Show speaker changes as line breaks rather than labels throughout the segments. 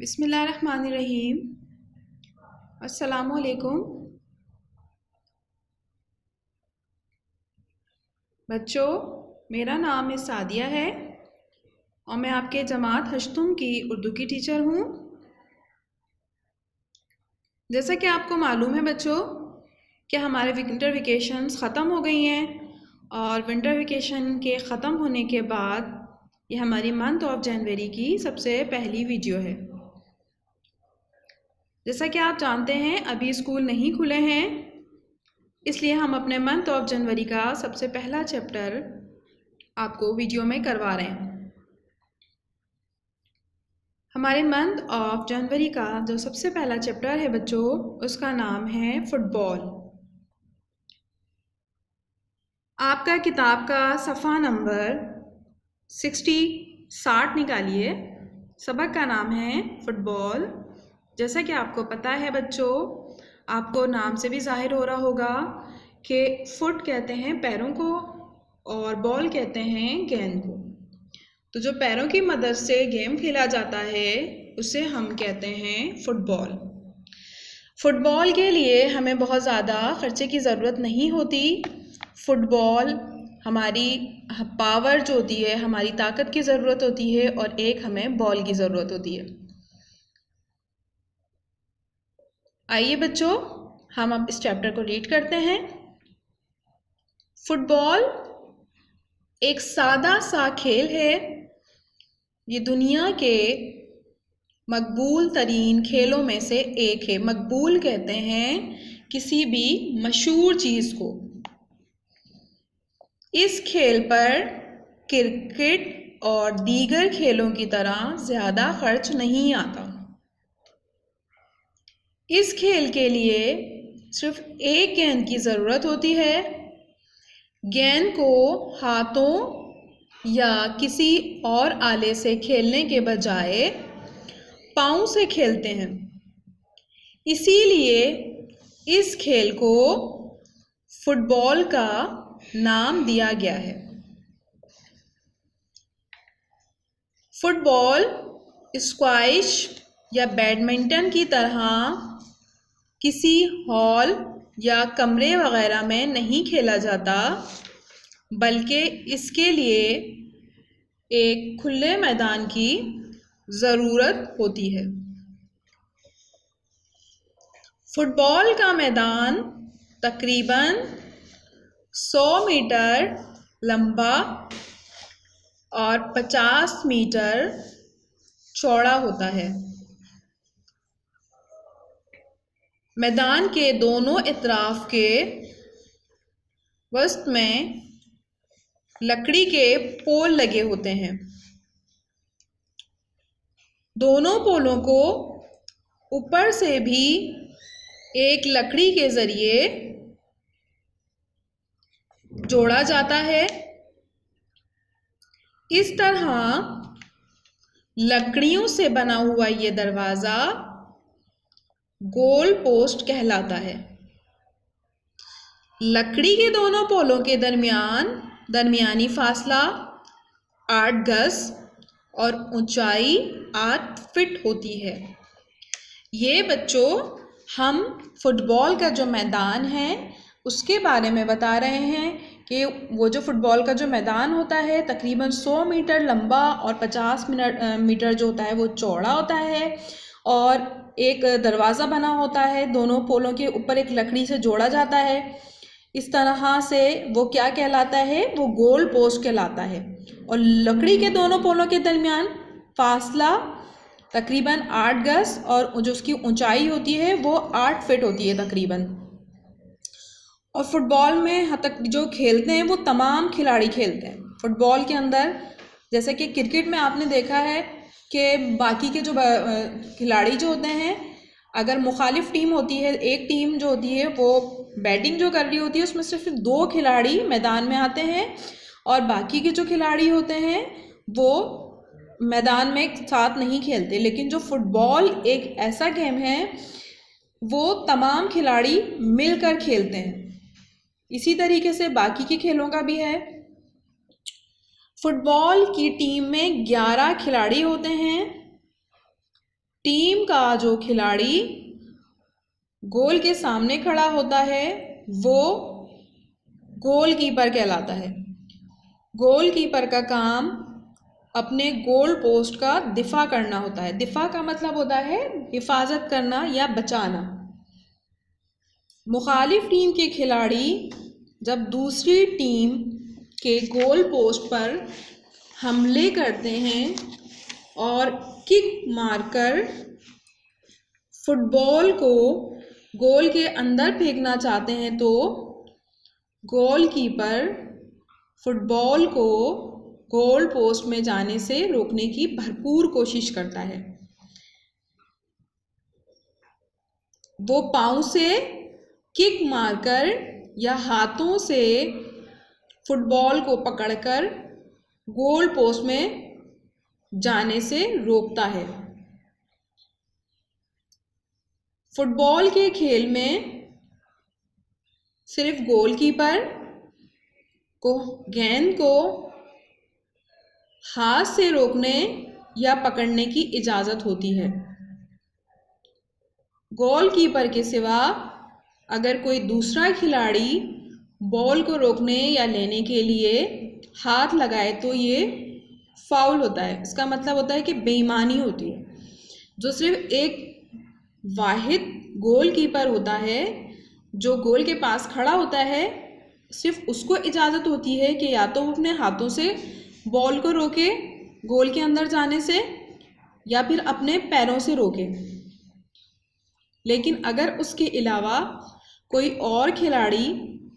बिस्मिल्लाहिर्रहमानिर्रहीम। अस्सलामुअलैकुम बच्चों, मेरा नाम सादिया है और मैं आपके जमात हश्तुम की उर्दू की टीचर हूँ। जैसा कि आपको मालूम है बच्चों कि हमारे विंटर वेकेशंस ख़त्म हो गई हैं और विंटर वेकेशन के ख़त्म होने के बाद ये हमारी मंथ ऑफ जनवरी की सबसे पहली वीडियो है। जैसा कि आप जानते हैं अभी स्कूल नहीं खुले हैं, इसलिए हम अपने मंथ ऑफ जनवरी का सबसे पहला चैप्टर आपको वीडियो में करवा रहे हैं। हमारे मंथ ऑफ जनवरी का जो सबसे पहला चैप्टर है बच्चों, उसका नाम है फुटबॉल। आपका किताब का सफ़ा नंबर 60 निकालिए। सबक का नाम है फुटबॉल। जैसा कि आपको पता है बच्चों, आपको नाम से भी जाहिर हो रहा होगा कि फुट कहते हैं पैरों को और बॉल कहते हैं गेंद को। तो जो पैरों की मदद से गेम खेला जाता है उसे हम कहते हैं फुटबॉल। फुटबॉल के लिए हमें बहुत ज़्यादा खर्चे की ज़रूरत नहीं होती। फुटबॉल हमारी पावर जो होती है, हमारी ताकत की ज़रूरत होती है और एक हमें बॉल की ज़रूरत होती है। आइए बच्चों, हम अब इस चैप्टर को रीड करते हैं। फुटबॉल एक सादा सा खेल है। ये दुनिया के मकबूल तरीन खेलों में से एक है। मकबूल कहते हैं किसी भी मशहूर चीज़ को। इस खेल पर क्रिकेट और दीगर खेलों की तरह ज़्यादा खर्च नहीं आता। इस खेल के लिए सिर्फ एक गेंद की ज़रूरत होती है। गेंद को हाथों या किसी और आले से खेलने के बजाय पाँव से खेलते हैं। इसीलिए इस खेल को फुटबॉल का नाम दिया गया है। फुटबॉल स्क्वैश या बैडमिंटन की तरह किसी हॉल या कमरे वगैरह में नहीं खेला जाता, बल्कि इसके लिए एक खुले मैदान की ज़रूरत होती है। फुटबॉल का मैदान तकरीबन 100 मीटर लंबा और 50 मीटर चौड़ा होता है। मैदान के दोनों इतराफ के वसत में लकड़ी के पोल लगे होते हैं। दोनों पोलों को ऊपर से भी एक लकड़ी के ज़रिए जोड़ा जाता है। इस तरह लकड़ियों से बना हुआ ये दरवाज़ा गोल पोस्ट कहलाता है। लकड़ी के दोनों पोलों के दरमियानी फासला 8 गज और ऊंचाई 8 फीट होती है। ये बच्चों हम फुटबॉल का जो मैदान है उसके बारे में बता रहे हैं कि वो जो फुटबॉल का जो मैदान होता है तकरीबन 100 मीटर लंबा और 50 मीटर जो होता है वो चौड़ा होता है और एक दरवाज़ा बना होता है। दोनों पोलों के ऊपर एक लकड़ी से जोड़ा जाता है। इस तरह से वो क्या कहलाता है, वो गोल पोस्ट कहलाता है। और लकड़ी के दोनों पोलों के दरमियान फासला तकरीबन 8 गज और जो उसकी ऊंचाई होती है वो 8 फीट होती है तकरीबन। और फुटबॉल में तक जो खेलते हैं वो तमाम खिलाड़ी खेलते हैं। फुटबॉल के अंदर जैसे कि क्रिकेट में आपने देखा है कि बाकी के जो खिलाड़ी जो होते हैं, अगर मुखालिफ टीम होती है, एक टीम जो होती है वो बैटिंग जो कर रही होती है उसमें सिर्फ 2 खिलाड़ी मैदान में आते हैं और बाकी के जो खिलाड़ी होते हैं वो मैदान में साथ नहीं खेलते। लेकिन जो फुटबॉल एक ऐसा गेम है वो तमाम खिलाड़ी मिलकर खेलते हैं। इसी तरीके से बाकी के खेलों का भी है। फुटबॉल की टीम में 11 खिलाड़ी होते हैं टीम का जो खिलाड़ी गोल के सामने खड़ा होता है वो गोलकीपर कहलाता है। गोलकीपर का काम अपने गोल पोस्ट का दिफा करना होता है। दिफा का मतलब होता है हिफाजत करना या बचाना। मुखालिफ टीम के खिलाड़ी जब दूसरी टीम के गोल पोस्ट पर हमले करते हैं और किक मारकर फुटबॉल को गोल के अंदर फेंकना चाहते हैं तो गोलकीपर फुटबॉल को गोल पोस्ट में जाने से रोकने की भरपूर कोशिश करता है। वो पाँव से किक मारकर या हाथों से फुटबॉल को पकड़कर गोल पोस्ट में जाने से रोकता है। फुटबॉल के खेल में सिर्फ गोलकीपर को गेंद को हाथ से रोकने या पकड़ने की इजाज़त होती है। गोलकीपर के सिवा अगर कोई दूसरा खिलाड़ी बॉल को रोकने या लेने के लिए हाथ लगाए तो ये फाउल होता है। इसका मतलब होता है कि बेईमानी होती है। जो सिर्फ एक वाहिद गोलकीपर होता है जो गोल के पास खड़ा होता है, सिर्फ उसको इजाज़त होती है कि या तो वो अपने हाथों से बॉल को रोके गोल के अंदर जाने से या फिर अपने पैरों से रोके। लेकिन अगर उसके अलावा कोई और खिलाड़ी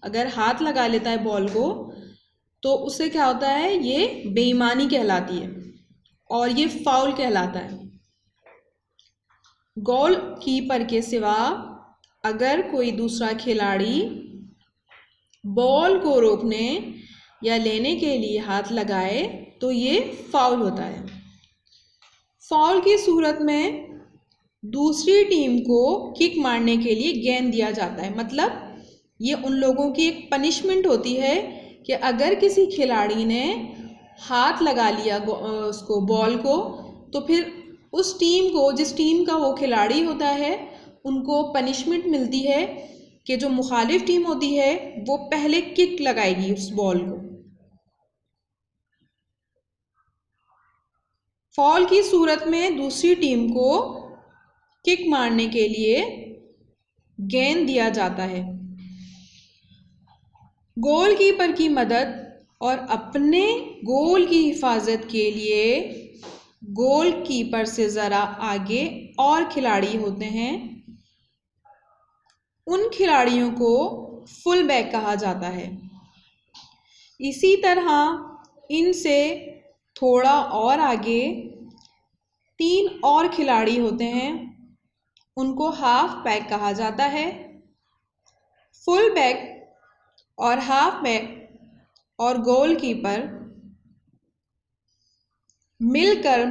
अगर हाथ लगा लेता है बॉल को तो उससे क्या होता है, ये बेईमानी कहलाती है और ये फाउल कहलाता है। गोलकीपर के सिवा अगर कोई दूसरा खिलाड़ी बॉल को रोकने या लेने के लिए हाथ लगाए तो ये फाउल होता है। फाउल की सूरत में दूसरी टीम को किक मारने के लिए गेंद दिया जाता है। मतलब ये उन लोगों की एक पनिशमेंट होती है कि अगर किसी खिलाड़ी ने हाथ लगा लिया उसको बॉल को तो फिर उस टीम को, जिस टीम का वो खिलाड़ी होता है, उनको पनिशमेंट मिलती है कि जो मुखालिफ टीम होती है वो पहले किक लगाएगी उस बॉल को। फाउल की सूरत में दूसरी टीम को किक मारने के लिए गेंद दिया जाता है। गोलकीपर की मदद और अपने गोल की हिफाजत के लिए गोलकीपर से ज़रा आगे और खिलाड़ी होते हैं। उन खिलाड़ियों को फुल बैक कहा जाता है। इसी तरह इनसे थोड़ा और आगे 3 और खिलाड़ी होते हैं, उनको हाफ बैक कहा जाता है। फुल बैक और हाफ बैक और गोलकीपर मिलकर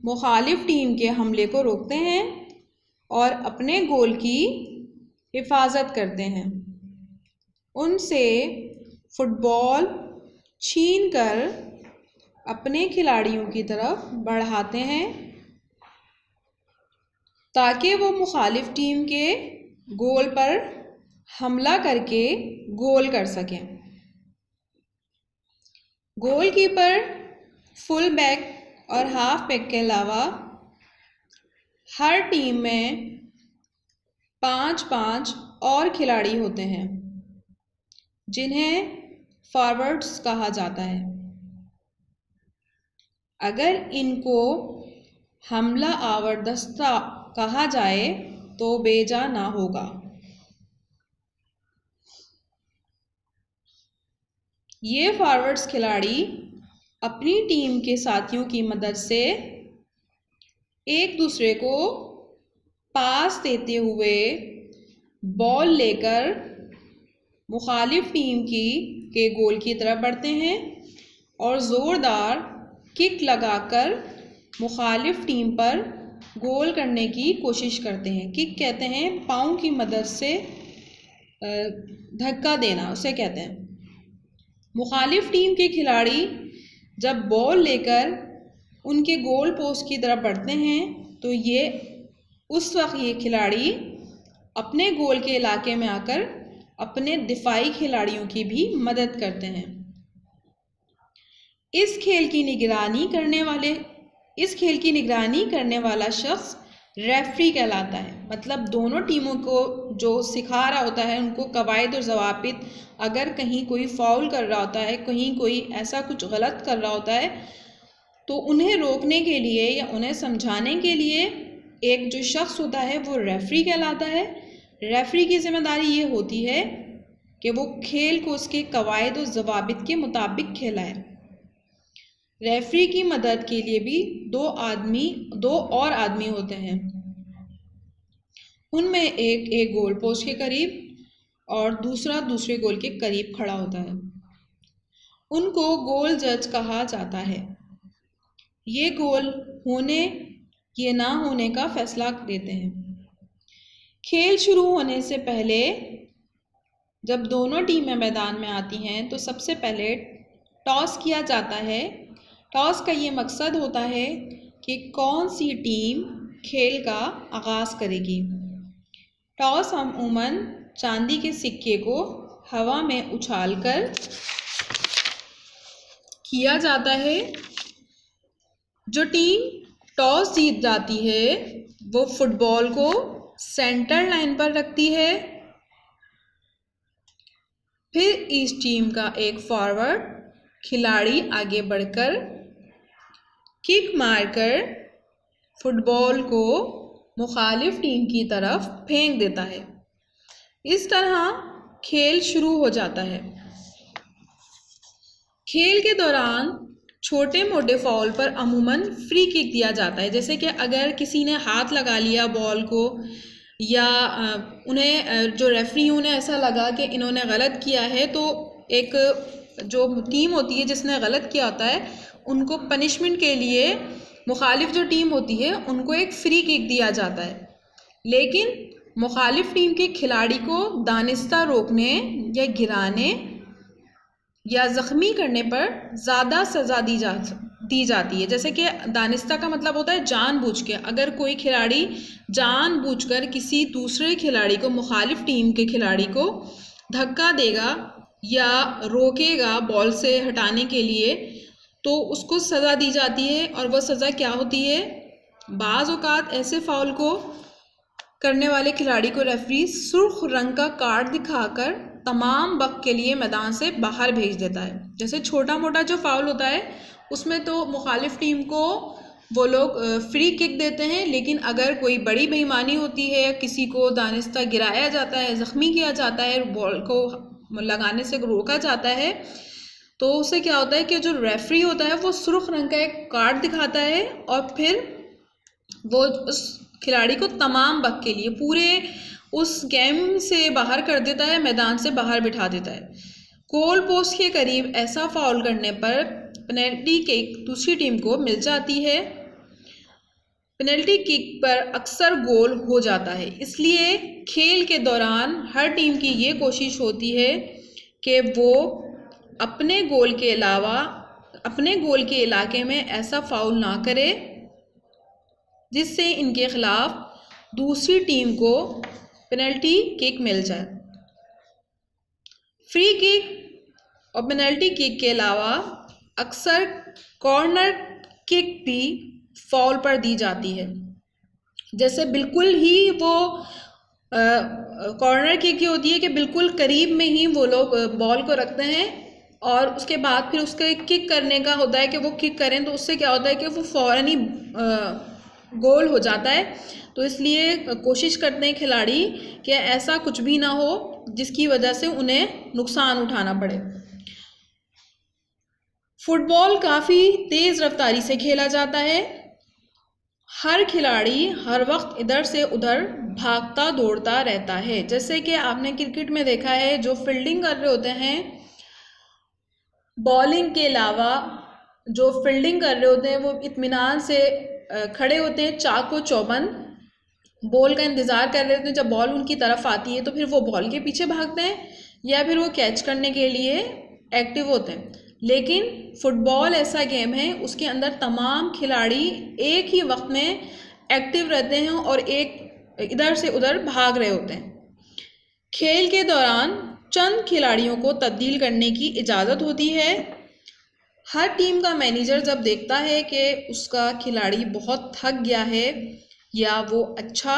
मुखालिफ टीम के हमले को रोकते हैं और अपने गोल की हिफाजत करते हैं। उनसे फुटबॉल छीनकर अपने खिलाड़ियों की तरफ बढ़ाते हैं ताकि वो मुखालिफ टीम के गोल पर हमला करके गोल कर सकें। गोलकीपर, फुल बैक और हाफ बैक के अलावा हर टीम में 5-5 और खिलाड़ी होते हैं जिन्हें फॉरवर्ड्स कहा जाता है। अगर इनको हमला आवर दस्ता कहा जाए तो बेजा ना होगा। ये फॉरवर्ड्स खिलाड़ी अपनी टीम के साथियों की मदद से एक दूसरे को पास देते हुए बॉल लेकर मुखालिफ टीम के गोल की तरफ बढ़ते हैं और ज़ोरदार किक लगाकर मुखालिफ टीम पर गोल करने की कोशिश करते हैं। किक कहते हैं पाँव की मदद से धक्का देना, उसे कहते हैं। मुखालिफ टीम के खिलाड़ी जब बॉल लेकर उनके गोल पोस्ट की तरफ बढ़ते हैं तो ये उस वक्त ये खिलाड़ी अपने गोल के इलाके में आकर अपने दिफाई खिलाड़ियों की भी मदद करते हैं। इस खेल की निगरानी करने वाला शख्स रेफरी कहलाता है। मतलब दोनों टीमों को जो सिखा रहा होता है, उनको कवायद और ज़वाबित, अगर कहीं कोई फाउल कर रहा होता है, कहीं कोई ऐसा कुछ गलत कर रहा होता है, तो उन्हें रोकने के लिए या उन्हें समझाने के लिए एक जो शख्स होता है वो रेफरी कहलाता है। रेफरी की जिम्मेदारी ये होती है कि वो खेल को उसके कवायद और ज़वाबित के मुताबिक खेलाए। रेफरी की मदद के लिए भी दो और आदमी होते हैं। उनमें एक गोल पोस्ट के करीब और दूसरा दूसरे गोल के करीब खड़ा होता है। उनको गोल जज कहा जाता है। ये गोल होने या ना होने का फैसला देते हैं। खेल शुरू होने से पहले जब दोनों टीमें मैदान में आती हैं तो सबसे पहले टॉस किया जाता है। टॉस का ये मकसद होता है कि कौन सी टीम खेल का आगाज़ करेगी। टॉस अमूमन चांदी के सिक्के को हवा में उछालकर किया जाता है। जो टीम टॉस जीत जाती है वो फुटबॉल को सेंटर लाइन पर रखती है। फिर इस टीम का एक फॉरवर्ड खिलाड़ी आगे बढ़कर किक मारकर फुटबॉल को मुखालिफ टीम की तरफ फेंक देता है। इस तरह खेल शुरू हो जाता है। खेल के दौरान छोटे मोटे फाउल पर अमूमन फ्री किक दिया जाता है। जैसे कि अगर किसी ने हाथ लगा लिया बॉल को या उन्हें जो रेफरी उन्हें ऐसा लगा कि इन्होंने गलत किया है, तो एक जो टीम होती है जिसने गलत किया होता है उनको पनिशमेंट के लिए मुखालिफ जो टीम होती है उनको एक फ्री किक दिया जाता है। लेकिन मुखालिफ टीम के खिलाड़ी को दानिस्ता रोकने या गिराने या ज़ख्मी करने पर ज़्यादा सज़ा दी जाती है। जैसे कि दानिस्ता का मतलब होता है जानबूझ के। अगर कोई खिलाड़ी जानबूझकर किसी दूसरे खिलाड़ी को, मुखालिफ टीम के खिलाड़ी को धक्का देगा या रोकेगा बॉल से हटाने के लिए, तो उसको सज़ा दी जाती है। और वह सज़ा क्या होती है? बाज़ औक़ात ऐसे फाउल को करने वाले खिलाड़ी को रेफरी सुर्ख रंग का कार्ड दिखाकर तमाम वक्त के लिए मैदान से बाहर भेज देता है। जैसे छोटा मोटा जो फाउल होता है उसमें तो मुखालिफ टीम को वो लोग फ्री किक देते हैं, लेकिन अगर कोई बड़ी बेईमानी होती है, किसी को दानिस्ता गिराया जाता है, ज़ख्मी किया जाता है, बॉल को लगाने से रोका जाता है, तो उससे क्या होता है कि जो रेफरी होता है वो सुर्ख रंग का एक कार्ड दिखाता है और फिर वो उस खिलाड़ी को तमाम वक्त के लिए पूरे उस गेम से बाहर कर देता है, मैदान से बाहर बिठा देता है। गोल पोस्ट के करीब ऐसा फाउल करने पर पेनल्टी किक दूसरी टीम को मिल जाती है। पेनल्टी किक पर अक्सर गोल हो जाता है। इसलिए खेल के दौरान हर टीम की ये कोशिश होती है कि वो अपने गोल के इलाके में ऐसा फाउल ना करे जिससे इनके खिलाफ दूसरी टीम को पेनल्टी किक मिल जाए। फ्री किक और पेनल्टी किक के अलावा अक्सर कॉर्नर किक भी फाउल पर दी जाती है। जैसे बिल्कुल ही वो कॉर्नर किक ये होती है कि बिल्कुल करीब में ही वो लोग बॉल को रखते हैं और उसके बाद फिर उसके किक करने का होता है कि वो किक करें, तो उससे क्या होता है कि वो फ़ौरन ही गोल हो जाता है। तो इसलिए कोशिश करते हैं खिलाड़ी कि ऐसा कुछ भी ना हो जिसकी वजह से उन्हें नुकसान उठाना पड़े। फुटबॉल काफ़ी तेज़ रफ्तारी से खेला जाता है। हर खिलाड़ी हर वक्त इधर से उधर भागता दौड़ता रहता है। जैसे कि आपने क्रिकेट में देखा है, जो फील्डिंग कर रहे होते हैं, बॉलिंग के अलावा जो फील्डिंग कर रहे होते हैं वो इत्मीनान से खड़े होते हैं, चाको चौबंद बॉल का इंतज़ार कर रहे होते हैं। जब बॉल उनकी तरफ आती है तो फिर वो बॉल के पीछे भागते हैं या फिर वो कैच करने के लिए एक्टिव होते हैं। लेकिन फुटबॉल ऐसा गेम है उसके अंदर तमाम खिलाड़ी एक ही वक्त में एक्टिव रहते हैं और एक इधर से उधर भाग रहे होते हैं। खेल के दौरान चंद खिलाड़ियों को तब्दील करने की इजाज़त होती है। हर टीम का मैनेजर जब देखता है कि उसका खिलाड़ी बहुत थक गया है या वो अच्छा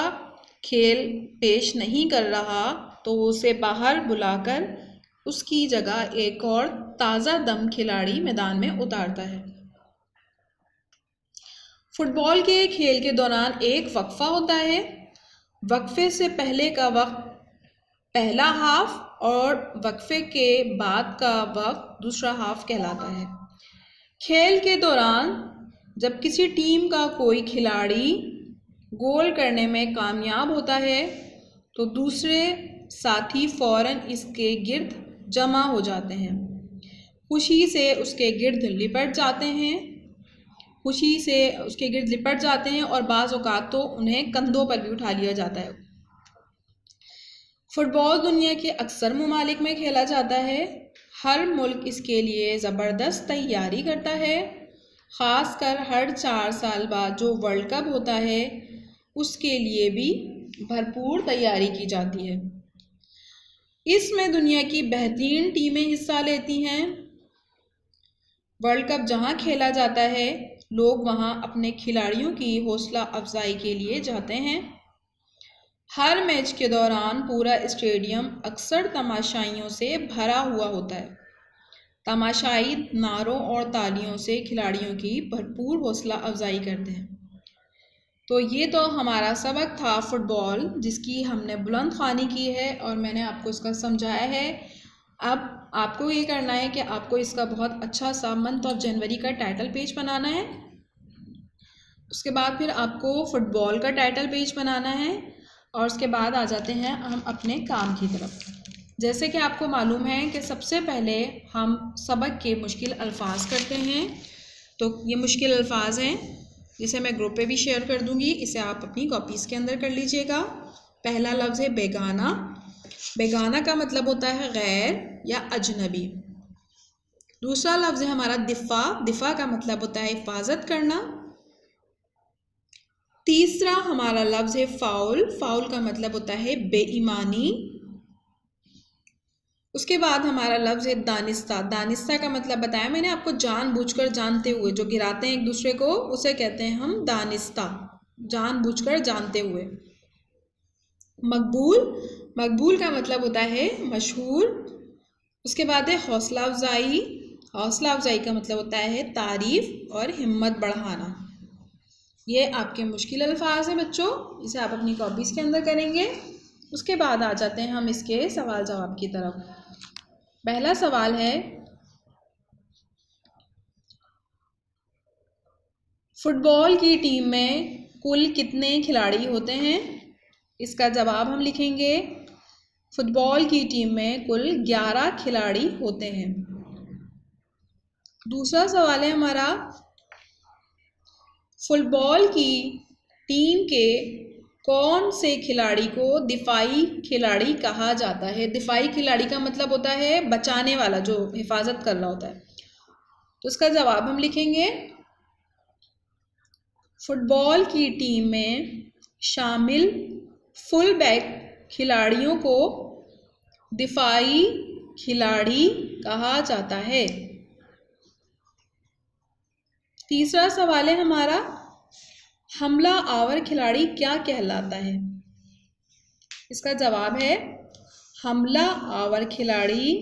खेल पेश नहीं कर रहा, तो उसे बाहर बुलाकर उसकी जगह एक और ताज़ा दम खिलाड़ी मैदान में उतारता है। फुटबॉल के खेल के दौरान एक वक्फा होता है। वक्फे से पहले का वक्त पहला हाफ और वक्फे के बाद का वक्त दूसरा हाफ कहलाता है। खेल के दौरान जब किसी टीम का कोई खिलाड़ी गोल करने में कामयाब होता है तो दूसरे साथी फौरन इसके गिर्द जमा हो जाते हैं, खुशी से उसके गिर्द लिपट जाते हैं और बाज़ औक़ात तो उन्हें कंधों पर भी उठा लिया जाता है। फुटबॉल दुनिया के अक्सर ममालिक में खेला जाता है। हर मुल्क इसके लिए ज़बरदस्त तैयारी करता है। ख़ासकर हर 4 साल बाद जो वर्ल्ड कप होता है उसके लिए भी भरपूर तैयारी की जाती है। इसमें दुनिया की बेहतरीन टीमें हिस्सा लेती हैं। वर्ल्ड कप जहां खेला जाता है लोग वहां अपने खिलाड़ियों की हौसला अफजाई के लिए जाते हैं। हर मैच के दौरान पूरा स्टेडियम अक्सर तमाशाइयों से भरा हुआ होता है। तमाशाई नारों और तालियों से खिलाड़ियों की भरपूर हौसला अफजाई करते हैं। तो ये तो हमारा सबक था फुटबॉल, जिसकी हमने बुलंद ख़्वानी की है और मैंने आपको इसका समझाया है। अब आपको ये करना है कि आपको इसका बहुत अच्छा सा मंथ ऑफ जनवरी का टाइटल पेज बनाना है। उसके बाद फिर आपको फुटबॉल का टाइटल पेज बनाना है और उसके बाद आ जाते हैं हम अपने काम की तरफ। जैसे कि आपको मालूम है कि सबसे पहले हम सबक के मुश्किल अल्फाज करते हैं। तो ये मुश्किल अल्फाज हैं जिसे मैं ग्रुप पे भी शेयर कर दूंगी, इसे आप अपनी कॉपीज़ के अंदर कर लीजिएगा। पहला लफ्ज़ है बेगाना। बेगाना का मतलब होता है गैर या अजनबी। दूसरा लफ्ज़ है हमारा दिफ़ा। दिफ़ा का मतलब होता है हिफाजत करना। तीसरा हमारा लफ्ज़ है फ़ाउल। फ़ाउल का मतलब होता है बेईमानी। उसके बाद हमारा लफ्ज़ है दानिस्ता। दानिस्ता का मतलब बताया मैंने आपको, जानबूझकर, जानते हुए, जो गिराते हैं एक दूसरे को उसे कहते हैं हम दानिस्ता, जानबूझकर, जानते हुए। मकबूल। मकबूल का मतलब होता है मशहूर। उसके बाद है हौसला अफजाई। हौसला अफजाई का मतलब होता है तारीफ़ और हिम्मत बढ़ाना। ये आपके मुश्किल अल्फाज हैं बच्चों, इसे आप अपनी कॉपीज़ के अंदर करेंगे। उसके बाद आ जाते हैं हम इसके सवाल जवाब की तरफ। पहला सवाल है, फुटबॉल की टीम में कुल कितने खिलाड़ी होते हैं? इसका जवाब हम लिखेंगे, फुटबॉल की टीम में कुल 11 खिलाड़ी होते हैं। दूसरा सवाल है हमारा, फुटबॉल की टीम के कौन से खिलाड़ी को दिफाई खिलाड़ी कहा जाता है? दिफाई खिलाड़ी का मतलब होता है बचाने वाला, जो हिफाजत कर रहा होता है। तो इसका जवाब हम लिखेंगे, फुटबॉल की टीम में शामिल फुल बैक खिलाड़ियों को दिफाई खिलाड़ी कहा जाता है। तीसरा सवाल है हमारा, हमला आवर खिलाड़ी क्या कहलाता है? इसका जवाब है, हमला आवर खिलाड़ी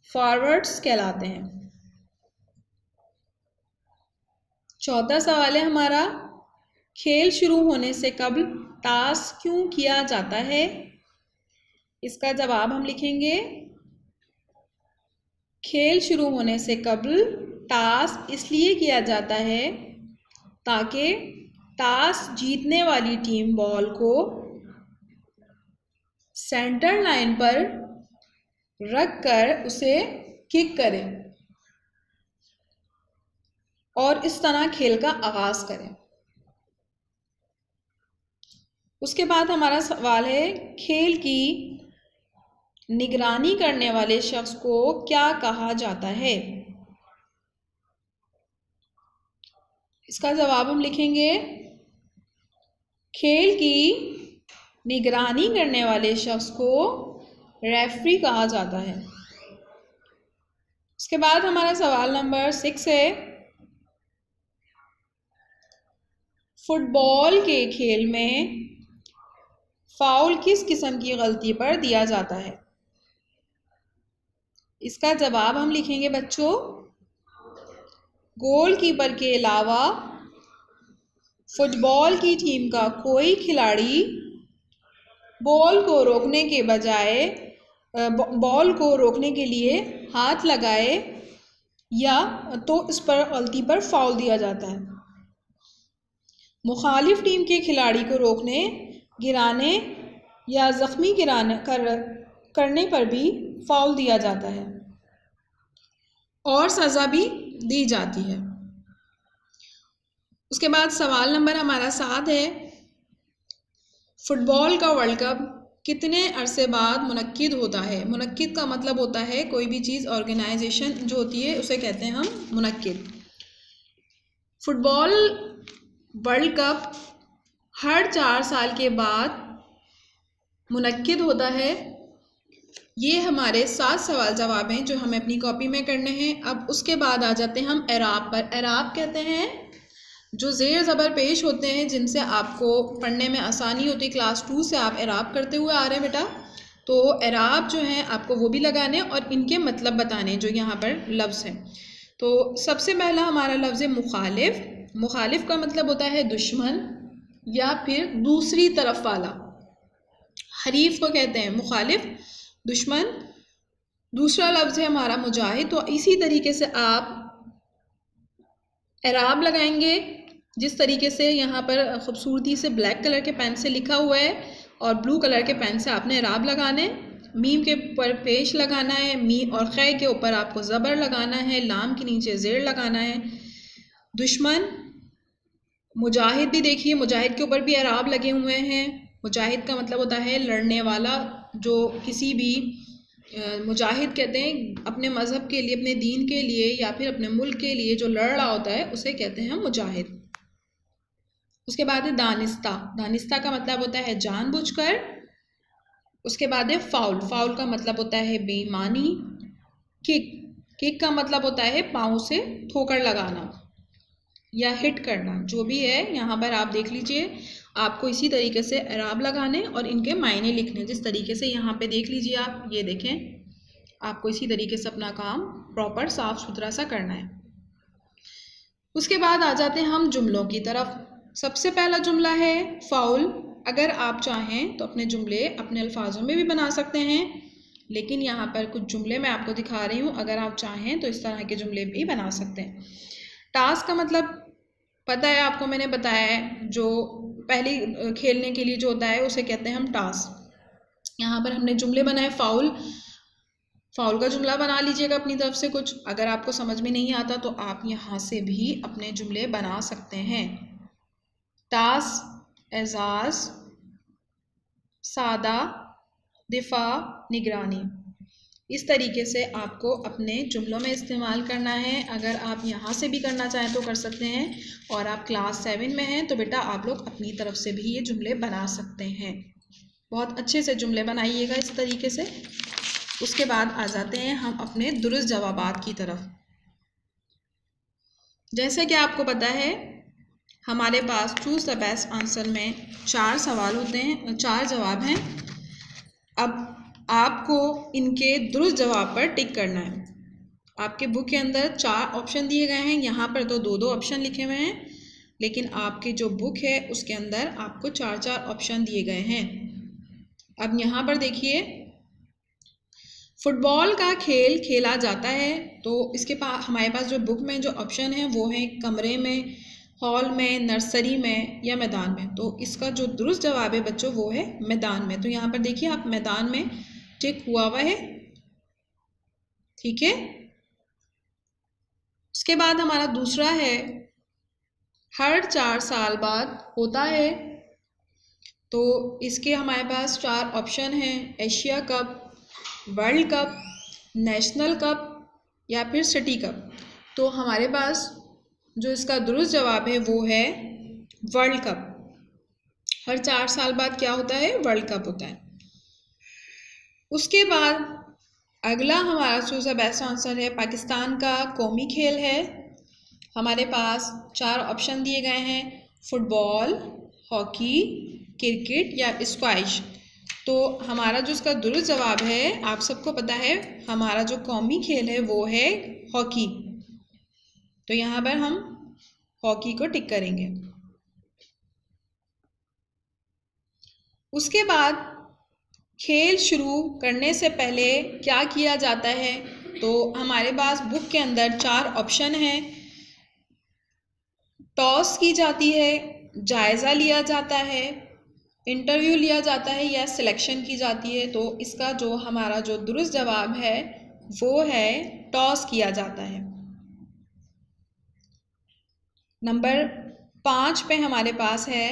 फॉरवर्ड्स कहलाते हैं। चौथा सवाल है हमारा, खेल शुरू होने से कबल टास क्यों किया जाता है? इसका जवाब हम लिखेंगे, खेल शुरू होने से कबल टास इसलिए किया जाता है ताकि टास जीतने वाली टीम बॉल को सेंटर लाइन पर रख कर उसे किक करे और इस तरह खेल का आगाज करें। उसके बाद हमारा सवाल है, खेल की निगरानी करने वाले शख्स को क्या कहा जाता है? इसका जवाब हम लिखेंगे, खेल की निगरानी करने वाले शख्स को रेफरी कहा जाता है। उसके बाद हमारा सवाल नंबर 6 है, फुटबॉल के खेल में फाउल किस किस्म की गलती पर दिया जाता है? इसका जवाब हम लिखेंगे बच्चों, गोलकीपर के अलावा फुटबॉल की टीम का कोई खिलाड़ी बॉल को रोकने के बजाय बॉल को रोकने के लिए हाथ लगाए या तो इस पर गलती पर फाउल दिया जाता है। मुखालिफ टीम के खिलाड़ी को रोकने, गिराने या ज़ख्मी करने पर भी फाउल दिया जाता है और सज़ा भी दी जाती है। उसके बाद सवाल नंबर हमारा 7 है, फुटबॉल का वर्ल्ड कप कितने अरसे बाद मुनक्किद होता है? मुनक्किद का मतलब होता है कोई भी चीज़, ऑर्गेनाइजेशन जो होती है उसे कहते हैं हम मुनक्किद। फुटबॉल वर्ल्ड कप हर 4 साल के बाद मुनक्किद होता है। ये हमारे 7 सवाल जवाब हैं जो हमें अपनी कॉपी में करने हैं। अब उसके बाद आ जाते हैं हम एराब पर। एराब कहते हैं जो ज़ेर ज़बर पेश होते हैं जिनसे आपको पढ़ने में आसानी होती है। क्लास 2 से आप एराब करते हुए आ रहे हैं बेटा, तो एराब जो हैं आपको वो भी लगाने और इनके मतलब बताने जो यहाँ पर लफ्ज़ हैं। तो सबसे पहला हमारा लफ्ज़ है मुखालिफ। मुखालिफ का मतलब होता है दुश्मन या फिर दूसरी तरफ वाला। हरीफ को कहते हैं मुखालिफ, दुश्मन। दूसरा लफ्ज़ है हमारा मुजाहिद। तो इसी तरीके से आप एराब लगाएंगे जिस तरीके से यहाँ पर खूबसूरती से ब्लैक कलर के पेन से लिखा हुआ है और ब्लू कलर के पेन से आपने एराब लगाने। मीम के ऊपर पेश लगाना है, मी और ख़ै के ऊपर आपको ज़बर लगाना है, लाम के नीचे ज़ेर लगाना है। दुश्मन, मुजाहिद भी देखिए, मुजाहिद के ऊपर भी एराब लगे हुए हैं। मुजाहिद का मतलब होता है लड़ने वाला, जो किसी भी मुजाहिद कहते हैं अपने मज़हब के लिए, अपने दीन के लिए या फिर अपने मुल्क के लिए जो लड़ रहा होता है उसे कहते हैं मुजाहिद। उसके बाद है दानिस्ता। दानिस्ता का मतलब होता है जानबूझकर। उसके बाद है फाउल। फाउल का मतलब होता है बेईमानी। किक, किक का मतलब होता है पाँव से ठोकर लगाना या हिट करना। जो भी है यहाँ पर आप देख लीजिए, आपको इसी तरीके से एराब लगाने और इनके मायने लिखने। जिस तरीके से यहाँ पे देख लीजिए आप, ये देखें, आपको इसी तरीके से अपना काम प्रॉपर साफ सुथरा सा करना है। उसके बाद आ जाते हैं हम जुमलों की तरफ। सबसे पहला जुमला है फाउल। अगर आप चाहें तो अपने जुमले अपने अल्फाजों में भी बना सकते हैं, लेकिन यहाँ पर कुछ जुमले मैं आपको दिखा रही हूँ। अगर आप चाहें तो इस तरह के जुमले भी बना सकते हैं। टास्क का मतलब पता है आपको, मैंने बताया है, जो पहली खेलने के लिए जो होता है उसे कहते हैं हम टास्क। यहाँ पर हमने जुमले बनाए फाउल। फाउल का जुमला बना लीजिएगा अपनी तरफ से कुछ। अगर आपको समझ में नहीं आता तो आप यहाँ से भी अपने जुमले बना सकते हैं। टास, एजाज, सादा, दिफा, निगरानी, इस तरीके से आपको अपने जुमलों में इस्तेमाल करना है। अगर आप यहाँ से भी करना चाहें तो कर सकते हैं, और आप क्लास 7 में हैं तो बेटा आप लोग अपनी तरफ से भी ये जुमले बना सकते हैं। बहुत अच्छे से जुमले बनाइएगा इस तरीके से। उसके बाद आ जाते हैं हम अपने दुरुस्त जवाबात की तरफ। जैसे कि आपको पता है हमारे पास चूज़ द बेस्ट आंसर में 4 सवाल होते हैं, 4 जवाब हैं। अब आपको इनके दुरुस्त जवाब पर टिक करना है। आपके बुक के अंदर 4 ऑप्शन दिए गए हैं, यहाँ पर तो 2-2 ऑप्शन लिखे हुए हैं, लेकिन आपकी जो बुक है उसके अंदर आपको 4-4 ऑप्शन दिए गए हैं। अब यहाँ पर देखिए, फुटबॉल का खेल खेला जाता है, तो इसके पास हमारे पास जो बुक में जो ऑप्शन है वो है कमरे में, हॉल में, नर्सरी में या मैदान में। तो इसका जो दुरुस्त जवाब है बच्चों वो है मैदान में। तो यहाँ पर देखिए आप मैदान में टिक हुआ है, ठीक है। उसके बाद हमारा दूसरा है हर 4 साल बाद होता है। तो इसके हमारे पास 4 ऑप्शन हैं, Asia cup, world cup, national cup या फिर सिटी कप। तो हमारे पास जो इसका दुरुस्त जवाब है वो है वर्ल्ड कप। हर 4 साल बाद क्या होता है, वर्ल्ड कप होता है। उसके बाद अगला हमारा चूज़ बेस्ट आंसर है, पाकिस्तान का कौमी खेल है। हमारे पास 4 ऑप्शन दिए गए हैं, फुटबॉल, हॉकी, क्रिकेट या स्क्वैश। तो हमारा जो इसका दुरुस्त जवाब है, आप सबको पता है, हमारा जो कौमी खेल है वो है हॉकी। तो यहाँ पर हम हॉकी को टिक करेंगे। उसके बाद खेल शुरू करने से पहले क्या किया जाता है, तो हमारे पास बुक के अंदर 4 ऑप्शन हैं। टॉस की जाती है, जायज़ा लिया जाता है, इंटरव्यू लिया जाता है या सिलेक्शन की जाती है। तो इसका जो हमारा जो दुरुस्त जवाब है वो है टॉस किया जाता है। नंबर 5 पे हमारे पास है,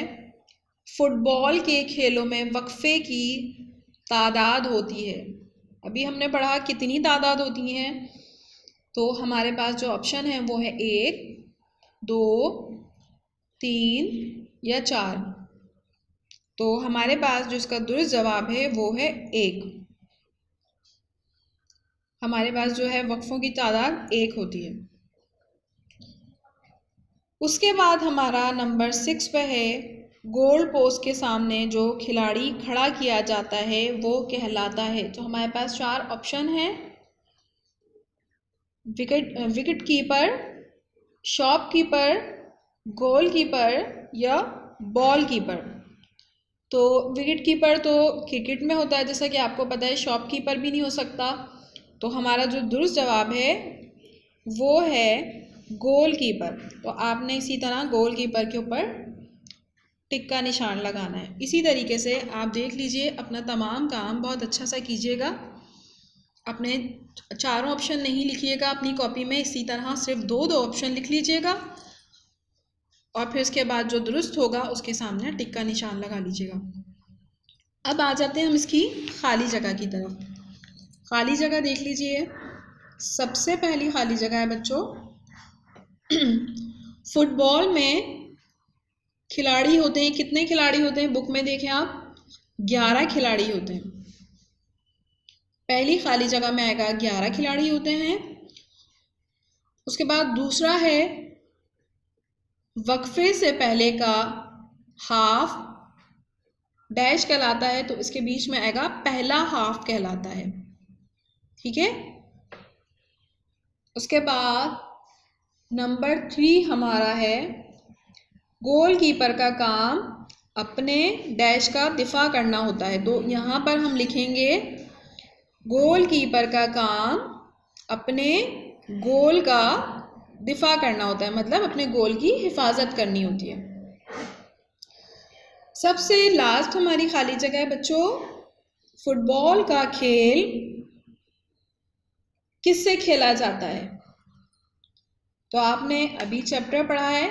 फुटबॉल के खेलों में वक्फे की तादाद होती है। अभी हमने पढ़ा कितनी तादाद होती हैं, तो हमारे पास जो ऑप्शन है वो है 1, 2, 3 या 4। तो हमारे पास जो इसका दुरुस्त जवाब है वो है 1। हमारे पास जो है वक्फों की तादाद 1 होती है। उसके बाद हमारा नंबर 6 पे है, गोल पोस्ट के सामने जो खिलाड़ी खड़ा किया जाता है वो कहलाता है। तो हमारे पास 4 ऑप्शन हैं, wicket keeper, shopkeeper, goal keeper या बॉल कीपर। तो विकेट कीपर तो क्रिकेट में होता है, जैसा कि आपको पता है, शॉपकीपर भी नहीं हो सकता। तो हमारा जो दुरुस्त जवाब है वो है गोल कीपर। तो आपने इसी तरह गोल कीपर के ऊपर टिक का निशान लगाना है। इसी तरीके से आप देख लीजिए, अपना तमाम काम बहुत अच्छा सा कीजिएगा। अपने 4 ऑप्शन नहीं लिखिएगा अपनी कॉपी में, इसी तरह सिर्फ 2 ऑप्शन लिख लीजिएगा और फिर उसके बाद जो दुरुस्त होगा उसके सामने टिक का निशान लगा लीजिएगा। अब आ जाते हैं हम इसकी खाली जगह की तरफ। खाली जगह देख लीजिए, सबसे पहली खाली जगह है बच्चों, फुटबॉल में खिलाड़ी होते हैं, कितने खिलाड़ी होते हैं, बुक में देखें आप, 11 खिलाड़ी होते हैं। पहली खाली जगह में आएगा 11 खिलाड़ी होते हैं। उसके बाद दूसरा है, वक्फे से पहले का हाफ डैश कहलाता है, तो इसके बीच में आएगा पहला हाफ कहलाता है। ठीक है। उसके बाद नंबर 3 हमारा है, गोल कीपर का काम अपने डैश का दिफा करना होता है। तो यहाँ पर हम लिखेंगे गोल कीपर का काम अपने गोल का दिफा करना होता है, मतलब अपने गोल की हिफाजत करनी होती है। सबसे लास्ट हमारी खाली जगह है बच्चों, फुटबॉल का खेल किससे खेला जाता है। तो आपने अभी चैप्टर पढ़ा है,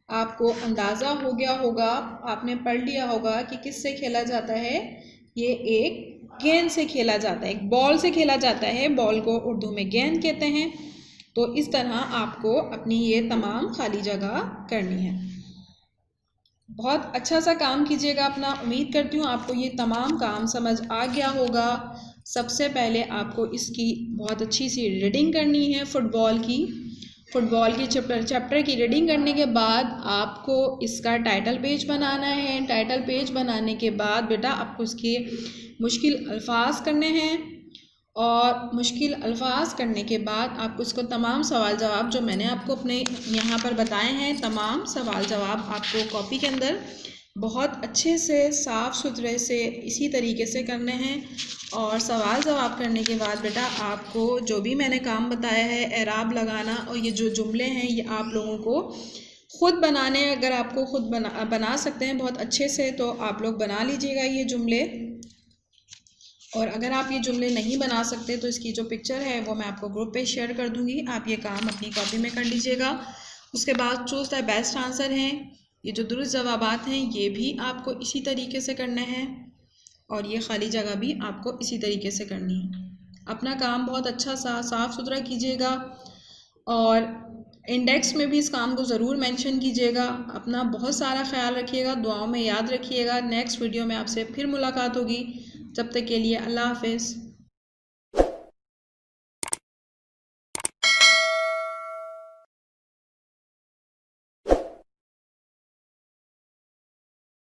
आपको अंदाज़ा हो गया होगा, आपने पढ़ लिया होगा कि किससे खेला जाता है। ये एक गेंद से खेला जाता है, एक बॉल से खेला जाता है। बॉल को उर्दू में गेंद कहते हैं। तो इस तरह आपको अपनी ये तमाम खाली जगह करनी है। बहुत अच्छा सा काम कीजिएगा अपना। उम्मीद करती हूँ आपको ये तमाम काम समझ आ गया होगा। सबसे पहले आपको इसकी बहुत अच्छी सी रीडिंग करनी है, फुटबॉल की चैप्टर की रीडिंग करने के बाद आपको इसका टाइटल पेज बनाना है। टाइटल पेज बनाने के बाद बेटा आपको इसके मुश्किल अल्फाज करने हैं और मुश्किल अल्फाज करने के बाद आपको इसको तमाम सवाल जवाब जो मैंने आपको अपने यहाँ पर बताए हैं, तमाम सवाल जवाब आपको कॉपी के अंदर बहुत अच्छे से साफ़ सुथरे से इसी तरीके से करने हैं। और सवाल जवाब करने के बाद बेटा आपको जो भी मैंने काम बताया है, एराब लगाना और ये जो जुमले हैं ये आप लोगों को ख़ुद बनाने, अगर आपको ख़ुद बना सकते हैं बहुत अच्छे से तो आप लोग बना लीजिएगा ये जुमले। और अगर आप ये जुमले नहीं बना सकते तो इसकी जो पिक्चर है वो मैं आपको ग्रुप पे शेयर कर दूँगी, आप ये काम अपनी कॉपी में कर लीजिएगा। उसके बाद चूज़ द बेस्ट आंसर हैं, ये जो दुरुस्त जवाबात हैं ये भी आपको इसी तरीके से करने हैं और ये खाली जगह भी आपको इसी तरीके से करनी है। अपना काम बहुत अच्छा सा साफ़ सुथरा कीजिएगा और इंडेक्स में भी इस काम को ज़रूर मेंशन कीजिएगा। अपना बहुत सारा ख्याल रखिएगा, दुआओं में याद रखिएगा। नेक्स्ट वीडियो में आपसे फिर मुलाकात होगी। जब तक के लिए अल्लाह हाफिज़।